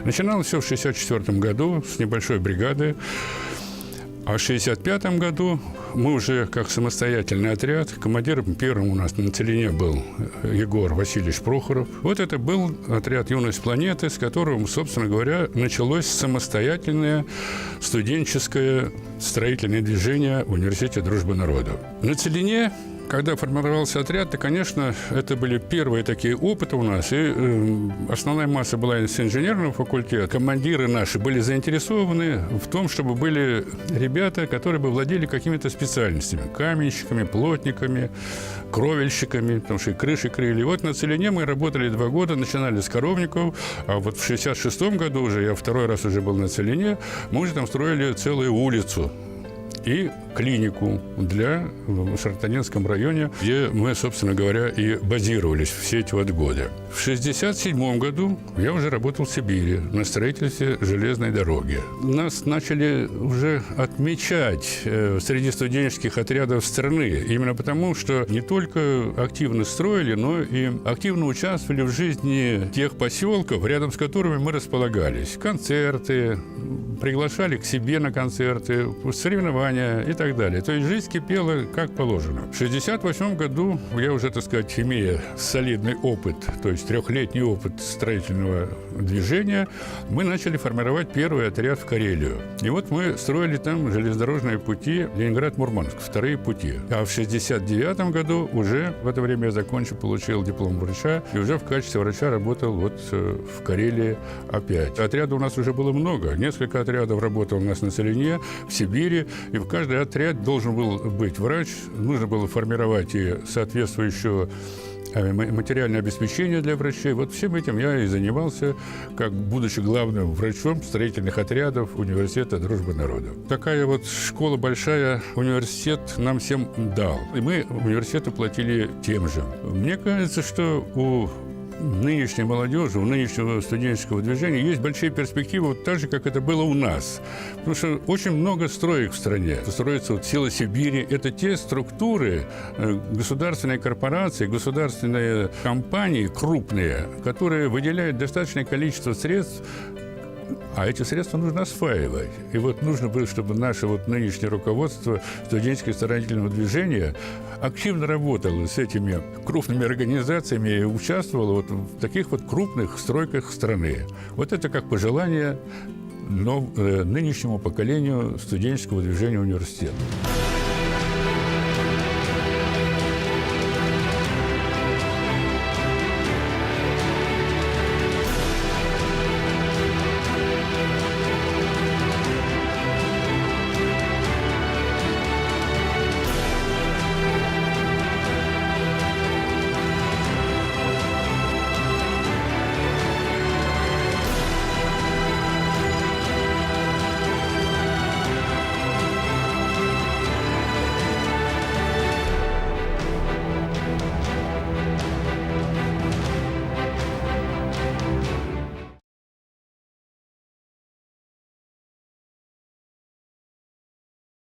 Начиналось все в 1964 году с небольшой бригады, а в 1965 году мы уже как самостоятельный отряд, командиром первым у нас на Целине был Егор Васильевич Прохоров. Вот это был отряд «Юность планеты», с которым, собственно говоря, началось самостоятельное студенческое строительное движение в Университете Дружбы Народов. На Целине, когда формировался отряд, то, конечно, это были первые такие опыты у нас, и основная масса была с инженерного факультета. Командиры наши были заинтересованы в том, чтобы были ребята, которые бы владели какими-то специальностями – каменщиками, плотниками, кровельщиками, потому что и крыши крыли. Вот на Целине мы работали 2 года, начинали с коровников, а вот в 1966 году уже, я второй раз уже был на Целине, мы уже там строили целую улицу и клинику в Шартанинском районе, где мы, собственно говоря, и базировались все эти вот годы. В 1967 году я уже работал в Сибири на строительстве железной дороги. Нас начали уже отмечать среди студенческих отрядов страны, именно потому, что не только активно строили, но и активно участвовали в жизни тех поселков, рядом с которыми мы располагались. Концерты, приглашали к себе на концерты, соревнования и так далее. То есть жизнь кипела как положено. В 1968 году я уже, так сказать, имея солидный опыт, то есть 3-летний опыт строительного движения, мы начали формировать первый отряд в Карелию. И вот мы строили там железнодорожные пути Ленинград-Мурманск, вторые пути. А в 1969 году уже, в это время я закончил, получил диплом врача, и уже в качестве врача работал вот в Карелии опять. Отрядов у нас уже было много. Несколько отрядов работал у нас на Целине, в Сибири, и в каждый отряд должен был быть врач, нужно было формировать и соответствующую материальное обеспечение для врачей. Вот всем этим я и занимался, как будучи главным врачом строительных отрядов Университета Дружбы Народов. Такая вот школа большая, университет нам всем дал. И мы университету платили тем же. Мне кажется, что у нынешней молодежи, у нынешнего студенческого движения есть большие перспективы, вот так же, как это было у нас. Потому что очень много строек в стране. Строятся вот силы Сибири. Это те структуры, государственные корпорации, государственные компании крупные, которые выделяют достаточное количество средств, а эти средства нужно осваивать. И вот нужно было, чтобы наше вот нынешнее руководство студенческого строительного движения активно работало с этими крупными организациями и участвовало вот в таких вот крупных стройках страны. Вот это как пожелание нынешнему поколению студенческого движения университета.